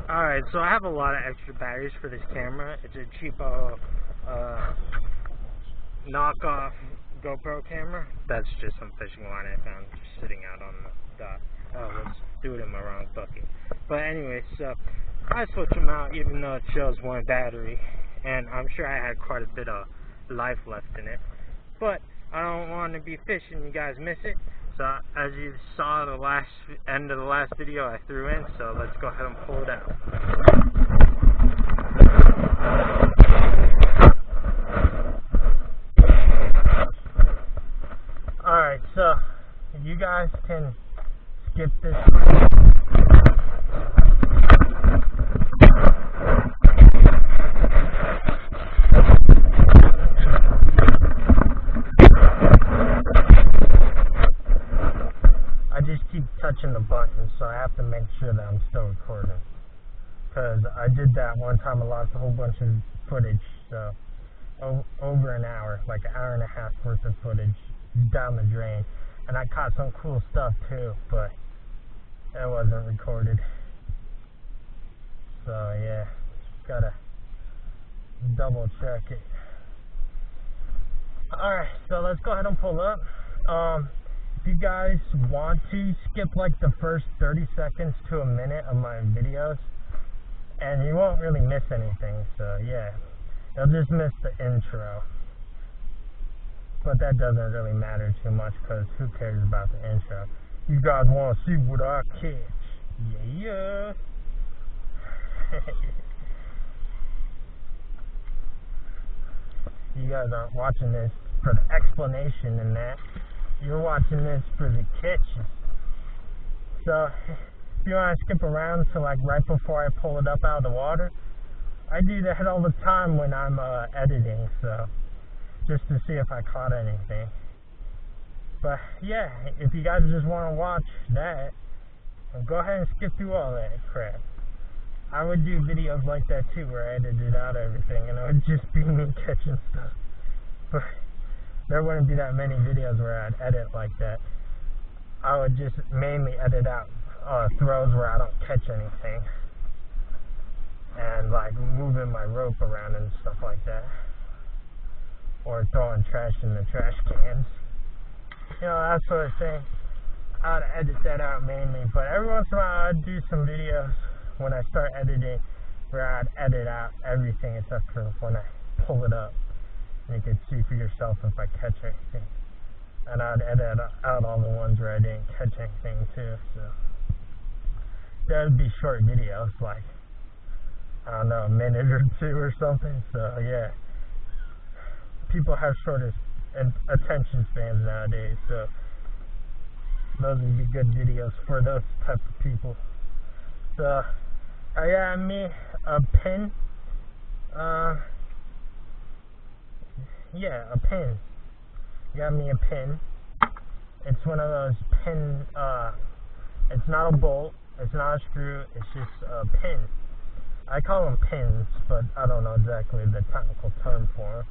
Alright, so I have a lot of extra batteries for this camera. It's a cheapo knockoff GoPro camera. That's just some fishing line I found just sitting out on the dock. Oh, let's do it in my wrong bucket. But anyway, so I switched them out even though it shows one battery. And I'm sure I had quite a bit of life left in it. But I don't want to be fishing, you guys miss it. So as you saw the end of the last video, I threw in, so let's go ahead and pull it out. Alright, so you guys can skip this. I just keep touching the button, so I have to make sure that I'm still recording. Because I did that one time, I lost a whole bunch of footage, so over an hour, like an hour and a half worth of footage down the drain. And I caught some cool stuff too, but it wasn't recorded. So yeah, gotta double check it. Alright, so let's go ahead and pull up. If you guys want to skip like the first 30 seconds to a minute of my videos, and you won't really miss anything, so yeah, you'll just miss the intro. But that doesn't really matter too much, because who cares about the intro? You guys want to see what I catch. Yeah. You guys aren't watching this for the explanation and that. You're watching this for the catches. So, if you want to skip around to like right before I pull it up out of the water, I do that all the time when I'm editing, so just to see if I caught anything. But yeah, if you guys just want to watch that, go ahead and skip through all that crap. I would do videos like that too, where I edited out everything, and it would just be me catching stuff. But there wouldn't be that many videos where I'd edit like that. I would just mainly edit out throws where I don't catch anything, and like moving my rope around and stuff like that, or throwing trash in the trash cans. You know, that sort of thing. I'd edit that out mainly, but every once in a while I'd do some videos when I start editing where I'd edit out everything except for when I pull it up. And you can see for yourself if I catch anything. And I'd edit out all the ones where I didn't catch anything too, so that would be short videos, like, I don't know, a minute or two or something. So yeah, people have shorter attention spans nowadays, so those would be good videos for those type of people. So I got me a pin. Yeah, a pin. Got me a pin. It's one of those pin, it's not a bolt, it's not a screw, it's just a pin. I call them pins, but I don't know exactly the technical term for them.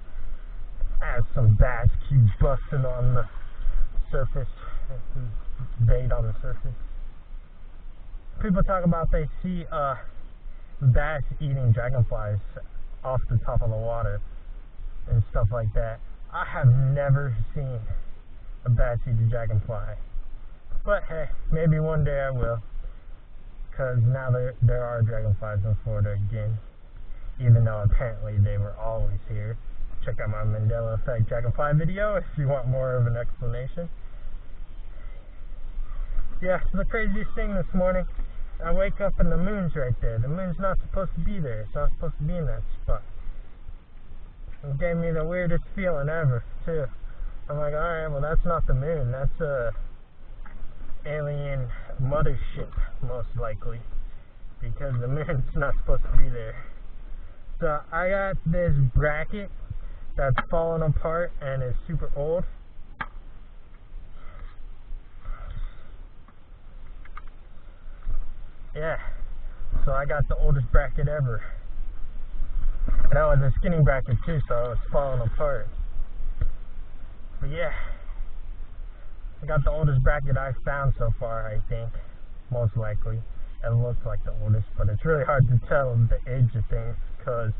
Has some bass keep busting on the surface, bait on the surface. People talk about they see bass eating dragonflies off the top of the water and stuff like that. I have never seen a bass eat a dragonfly, but hey, maybe one day I will, because now there are dragonflies in Florida again, even though apparently they were always here. Check out my Mandela Effect dragonfly video if you want more of an explanation. Yeah, the craziest thing this morning, I wake up and the moon's right there. The moon's not supposed to be there. It's not supposed to be in that spot. It gave me the weirdest feeling ever, too. I'm like, alright, well that's not the moon. That's a alien mothership, most likely. Because the moon's not supposed to be there. So I got this bracket that's falling apart and is super old. Yeah, so I got the oldest bracket ever. That was a skinny bracket too, so it's falling apart. But yeah, I got the oldest bracket I've found so far, I think, most likely. It looks like the oldest, but it's really hard to tell the age of things because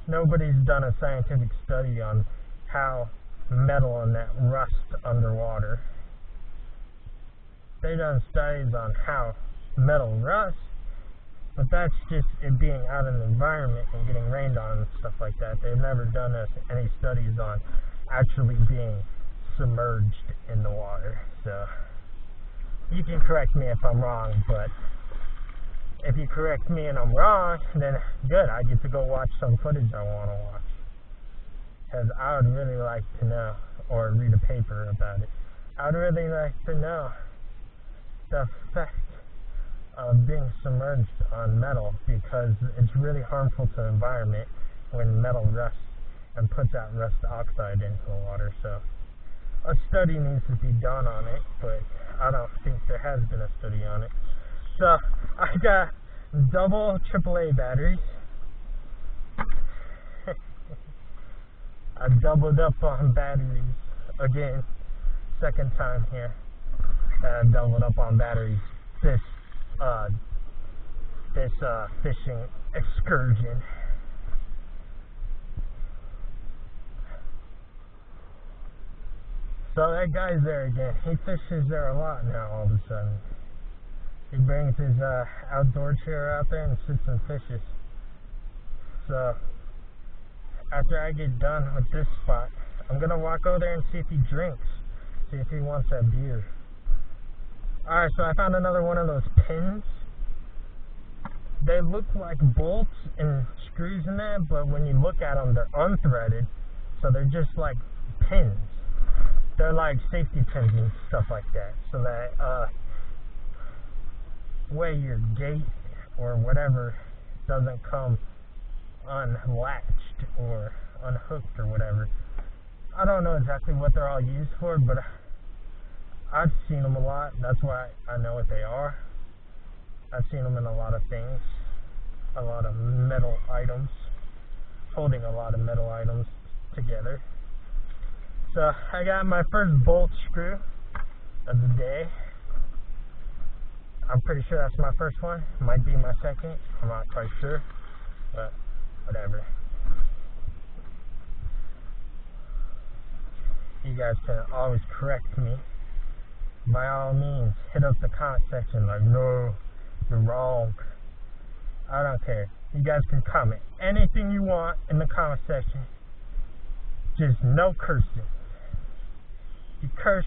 nobody's done a scientific study on how metal and that rust underwater. They've done studies on how metal rusts, but that's just it being out in the environment and getting rained on and stuff like that. They've never done any studies on actually being submerged in the water. So you can correct me if I'm wrong, but if you correct me and I'm wrong, then good, I get to go watch some footage I want to watch. Because I would really like to know, or read a paper about it. I would really like to know the effect of being submerged on metal, because it's really harmful to the environment when metal rusts and puts out rust oxide into the water. So a study needs to be done on it, but I don't think there has been a study on it. So I got double AAA batteries. I doubled up on batteries again, second time here. I doubled up on batteries this fishing excursion. So that guy's there again. He fishes there a lot now all of a sudden. He brings his outdoor chair out there and sits and fishes. So after I get done with this spot, I'm gonna walk over there and see if he drinks. See if he wants that beer. Alright, so I found another one of those pins. They look like bolts and screws in that, but when you look at them, they're unthreaded. So they're just like pins. They're like safety pins and stuff like that. So that way your gate or whatever doesn't come unlatched or unhooked or whatever. I don't know exactly what they're all used for, but I've seen them a lot. That's why I know what they are. I've seen them in a lot of things, a lot of metal items, holding a lot of metal items together. So I got my first bolt screw of the day. I'm pretty sure that's my first one. Might be my second. I'm not quite sure, but whatever. You guys can always correct me. By all means, hit up the comment section like, no, you're wrong. I don't care. You guys can comment anything you want in the comment section. Just no cursing. If you curse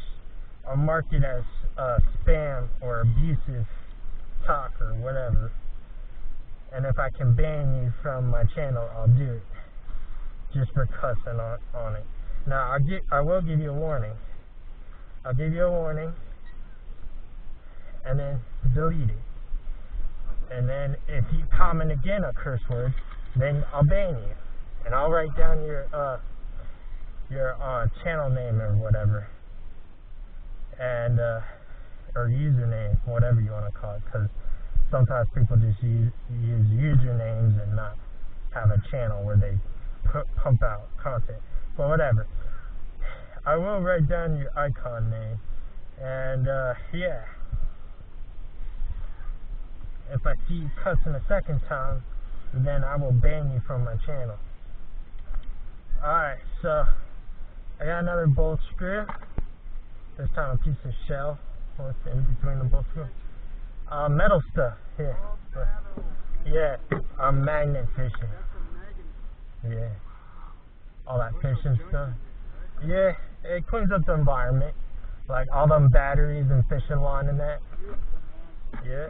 or mark it as spam or abusive talk or whatever, and if I can ban you from my channel, I'll do it. Just for cussing on it. Now, I will give you a warning. I'll give you a warning, and then delete it. And then if you comment again a curse word, then I'll ban you, and I'll write down your channel name or whatever, and or username, whatever you want to call it, because sometimes people just use usernames and not have a channel where they pump out content. But whatever. I will write down your icon name, and yeah. If I see you cussing a second time, then I will ban you from my channel. Alright, so I got another bolt screw. This time a piece of shell. What's in between the bolt screws? Metal stuff. Here. Yeah, I'm magnet fishing. Yeah. All that fishing stuff. Yeah, it cleans up the environment. Like all them batteries and fishing line and that. Yeah.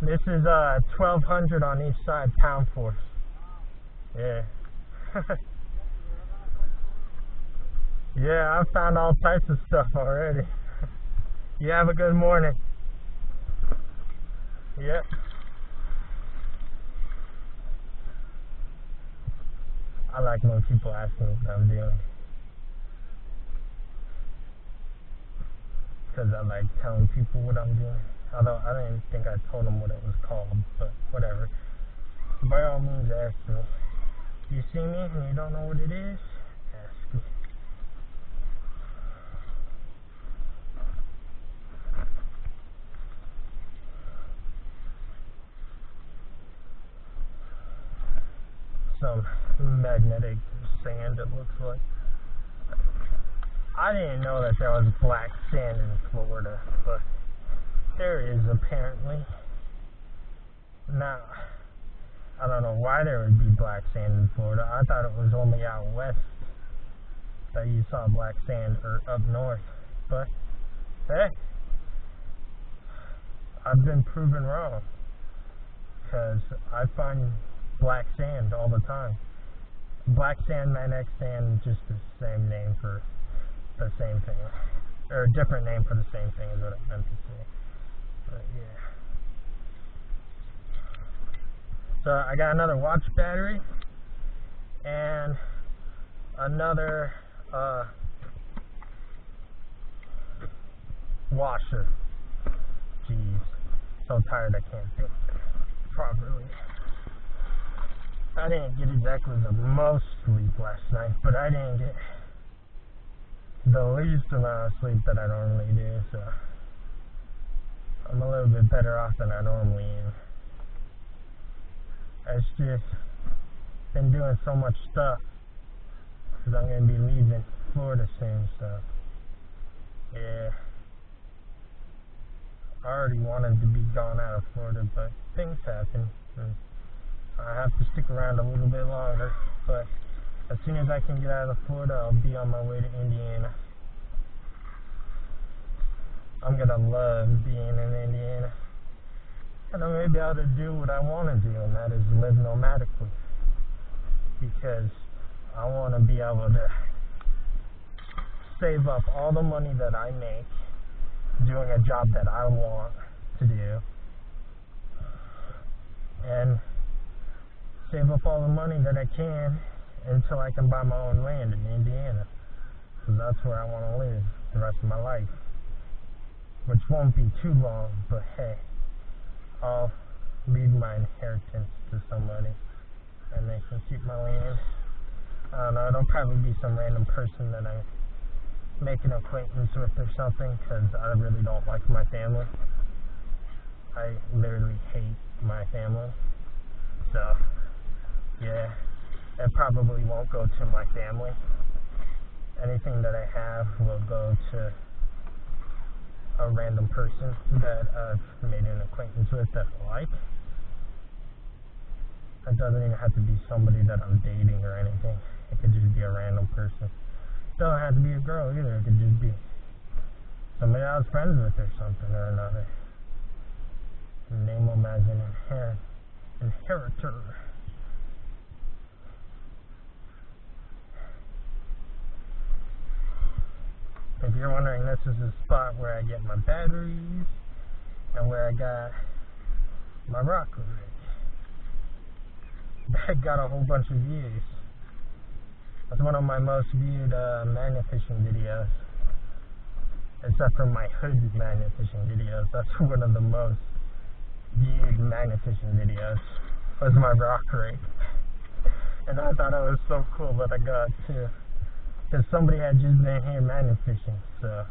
This is 1,200 on each side, pound force. Yeah. Yeah, I've found all types of stuff already. You have a good morning. Yep. I like when people ask me what I'm doing, because I like telling people what I'm doing. Although I didn't think I told them what it was called, but whatever. By all means, ask me. You see me and you don't know what it is? Ask me. some magnetic sand, it looks like. I didn't know that there was black sand in Florida, but there is apparently. Now, I don't know why there would be black sand in Florida. I thought it was only out west that you saw black sand, or up north. But, hey, I've been proven wrong, because I find black sand all the time. Black sand, magnetic sand, just the same name for the same thing, or a different name for the same thing is what I meant to say. But yeah. So I got another watch battery and another washer. Jeez, so tired I can't think properly. I didn't get exactly the most sleep last night, but I didn't get the least amount of sleep that I normally do, so I'm a little bit better off than I normally am. It's just been doing so much stuff, because I'm going to be leaving Florida soon, so yeah. I already wanted to be gone out of Florida, but things happen, and I have to stick around a little bit longer, but as soon as I can get out of Florida, I'll be on my way to Indiana. I'm gonna love being in Indiana. And I'm gonna be able to do what I want to do, and that is live nomadically. Because I want to be able to save up all the money that I make doing a job that I want to do, and save up all the money that I can until I can buy my own land in Indiana, because that's where I want to live the rest of my life, which won't be too long, but hey, I'll leave my inheritance to somebody and they can keep my land. I don't know, it'll probably be some random person that I make an acquaintance with or something, because I really don't like my family. I literally hate my family, so yeah, it probably won't go to my family. Anything that I have will go to a random person that I've made an acquaintance with that I like. It doesn't even have to be somebody that I'm dating or anything. It could just be a random person. It doesn't have to be a girl either. It could just be somebody I was friends with or something or another. Name them as an inheritor. If you're wondering, this is the spot where I get my batteries and where I got my rock rig. That got a whole bunch of views. That's one of my most viewed magnet fishing videos. Except for my hood magnet fishing videos. That's one of the most viewed magnet fishing videos. Was my rock rig. And I thought it was so cool that I got to, because somebody had just been here magnet fishing, so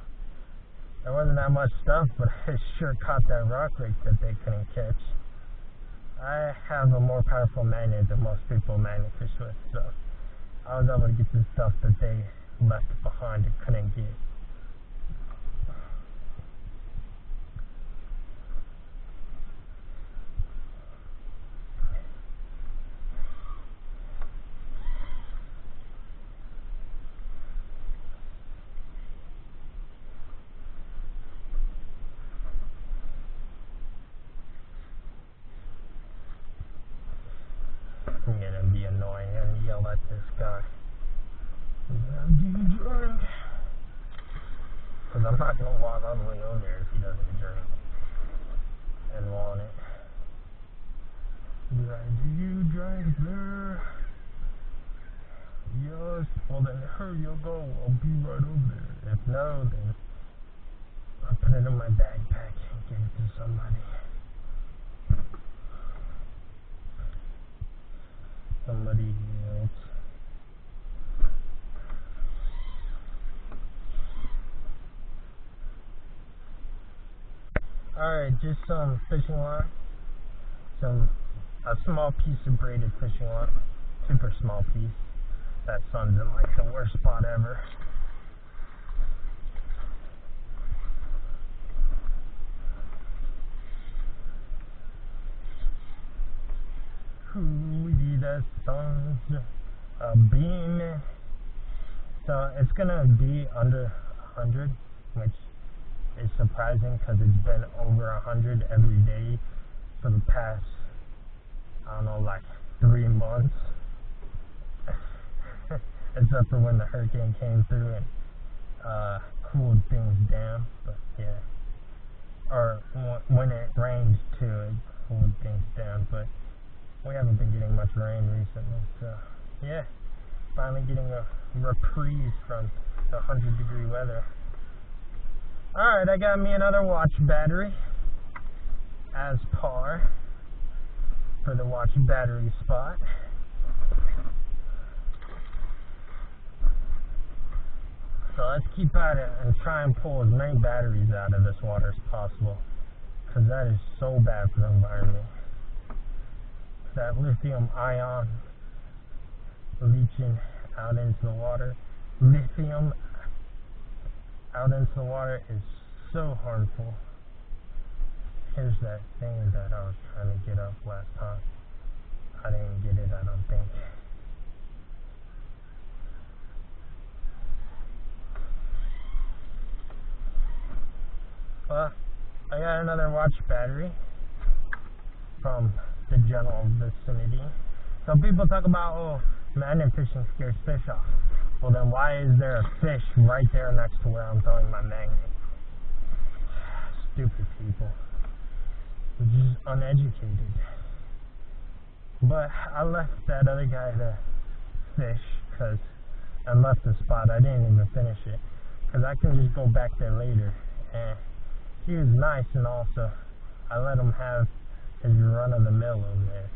there wasn't that much stuff, but I sure caught that rock rig that they couldn't catch. I have a more powerful magnet than most people magnet fish with, so I was able to get the stuff that they left behind and couldn't get. I'm gonna be annoying and yell at this guy. Do you drink? Because I'm not gonna walk all the way over there if he doesn't drink and want it. Be like, do you drink there? Yes. Well then hurry up, go. I'll be right over there. If no, then I'll put it in my backpack and give it to somebody. Somebody else. Alright, just some fishing line. A small piece of braided fishing line. super small piece. That sun's in like the worst spot ever. The sun's beaming. So it's gonna be under 100, which is surprising because it's been over 100 every day for the past, I don't know, like 3 months. Except for when the hurricane came through and cooled things down. But yeah, or when it rained too, it cooled things down. But we haven't been getting much rain recently, so yeah, finally getting a reprieve from the 100-degree weather. Alright, I got me another watch battery, as par, for the watch battery spot. So let's keep at it and try and pull as many batteries out of this water as possible, because that is so bad for the environment. That lithium ion leaching out into the water. Lithium out into the water is so harmful. Here's that thing that I was trying to get up last time. I didn't get it, I don't think. Well, I got another watch battery from the general vicinity. So people talk about, oh, magnet fishing scares fish off. Well then why is there a fish right there next to where I'm throwing my magnet? Stupid people. Just uneducated. But I left that other guy to fish because I left the spot. I didn't even finish it because I can just go back there later. And he was nice, and also I let him have his run of the mill over there.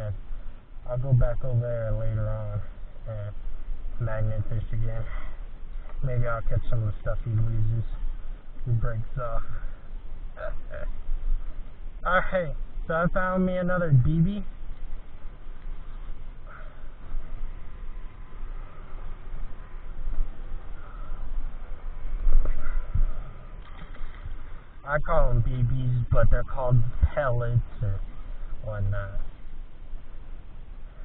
And I'll go back over there later on and magnet fish again. Maybe I'll catch some of the stuff he loses. He breaks off. Alright, so I found me another BB. I call them BBs, but they're called pellets or whatnot.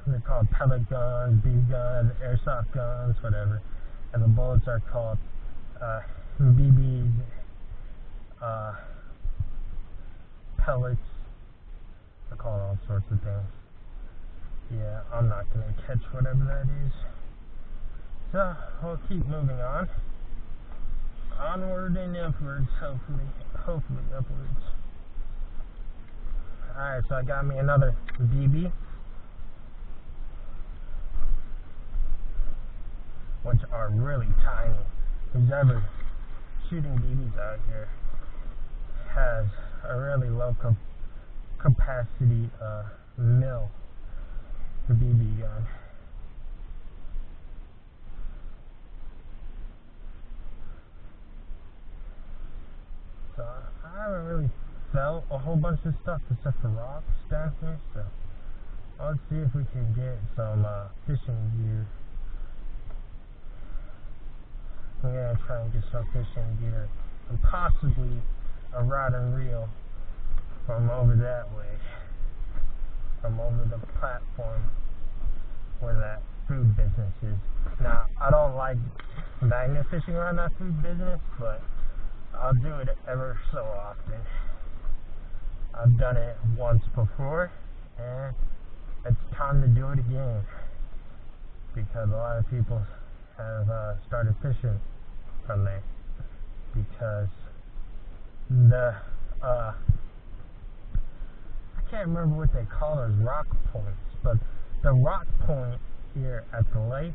They're called pellet guns, BB guns, airsoft guns, whatever. And the bullets are called BBs, pellets. They're called all sorts of things. Yeah, I'm not going to catch whatever that is. So, we'll keep moving on. Onward and upwards, hopefully upwards. Alright, so I got me another BB, which are really tiny. Who's ever shooting BBs out here has a really low capacity mill for BB gun. So I haven't really felt a whole bunch of stuff except for rocks down here, so let's see if we can get some fishing gear. I'm gonna try and get some fishing gear and possibly a rod and reel from over that way, from over the platform where that food business is. Now, I don't like magnet fishing around that food business, but I'll do it ever so often. I've done it once before, and it's time to do it again, because a lot of people have started fishing from there, because the I can't remember what they call those rock points, but the rock point here at the lake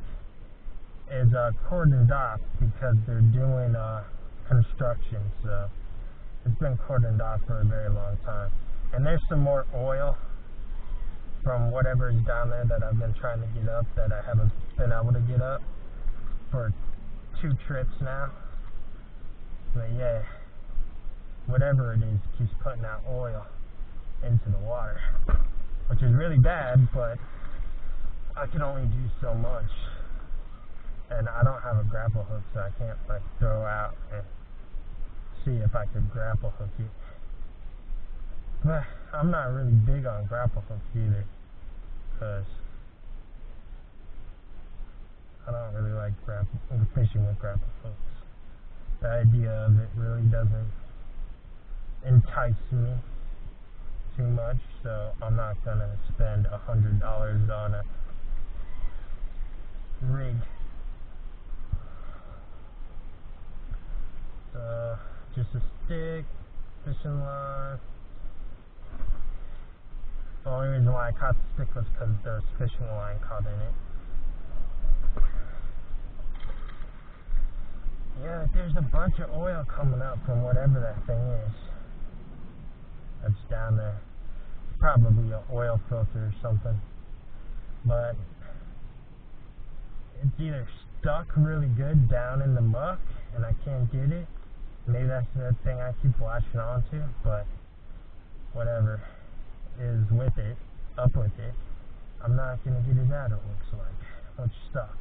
is cordoned off because they're doing construction, so it's been cordoned off for a very long time. And there's some more oil from whatever is down there that I've been trying to get up that I haven't been able to get up for 2 trips now. But yeah, whatever it is keeps putting out oil into the water. which is really bad, but I can only do so much. And I don't have a grapple hook, so I can't like throw out and see if I could grapple hook it. But I'm not really big on grapple hooks either, because I don't really like fishing with grapple hooks. The idea of it really doesn't entice me too much, so I'm not gonna spend $100 on a rig. So just a stick, fishing line. The only reason why I caught the stick was because there was fishing line caught in it. Yeah, there's a bunch of oil coming up from whatever that thing is that's down there. Probably an oil filter or something. But it's either stuck really good down in the muck and I can't get it. Maybe that's the thing I keep latching onto, but whatever is with it, up with it, I'm not going to get it out, it looks like, which sucks.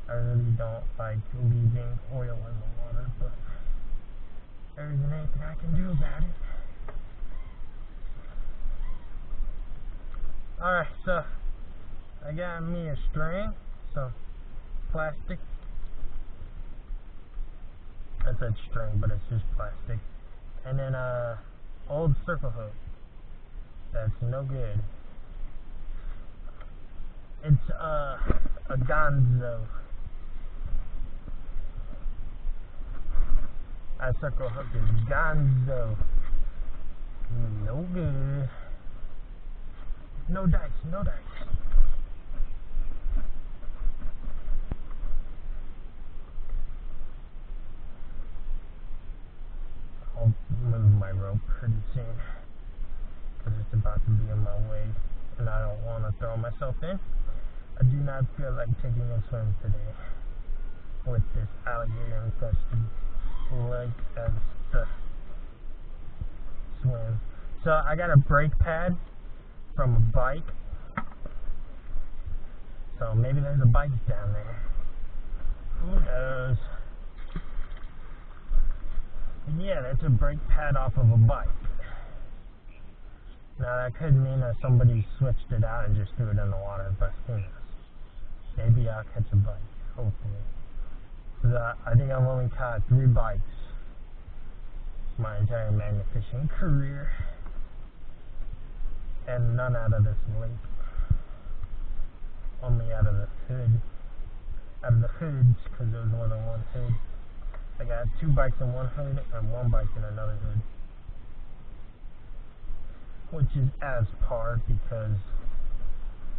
I really don't like leaving oil in the water, but there isn't anything I can do about it. Alright, so I got me a string, some plastic. I said string, but it's just plastic. And then old circle hook. That's no good. It's a Gonzo. That circle hook is Gonzo. No good. No dice, no dice. I'll move my rope pretty soon, because it's about to be in my way, and I don't want to throw myself in. I do not feel like taking a swim today with this alligator infested lake as the swim. So I got a brake pad from a bike, so maybe there's a bike down there. Who knows? Yeah, that's a brake pad off of a bike. Now that could mean that somebody switched it out and just threw it in the water, but who knows? Maybe I'll catch a bike, hopefully. I think I've only caught 3 bikes my entire magnet fishing career, and none out of this lake. Only out of the hood. Out of the hoods, because there was more than one hood. I got 2 bikes in one hood and 1 bike in another hood, which is as par, because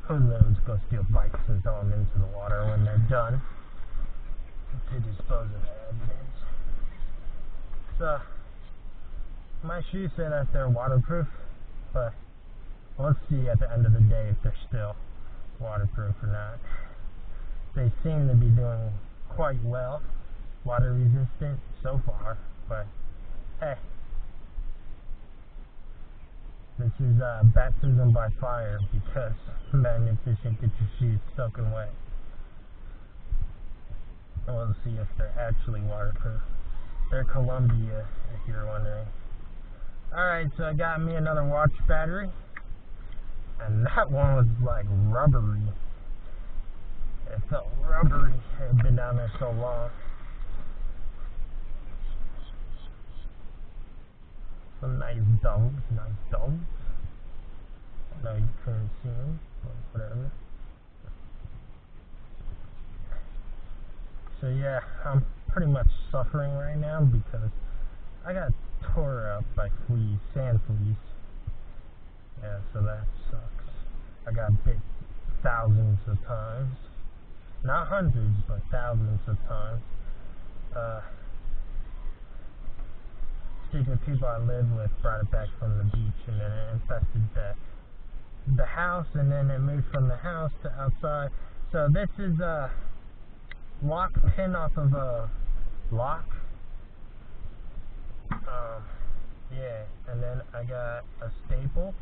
hoodlums go steal bikes and throw them into the water when they're done to dispose of evidence. So my shoes say that they're waterproof, but let's see at the end of the day if they're still waterproof or not. They seem to be doing quite well, water resistant so far, but hey, this is baptism by fire, because magnet fishing gets your shoes soaking wet. And we'll see if they're actually waterproof. They're Columbia, if you're wondering. Alright, so I got me another watch battery, and that one was like rubbery. It felt rubbery. It had been down there so long. Some nice dogs, I know you couldn't see them, but whatever. So yeah, I'm pretty much suffering right now because I got tore up by fleas, sand fleas. Yeah, so that sucks. I got bit thousands of times. Not hundreds, but thousands of times. Stupid people I live with brought it back from the beach, and then it infested the house, and then it moved from the house to outside. So this is a lock pin off of a lock. Yeah, and then I got a staple.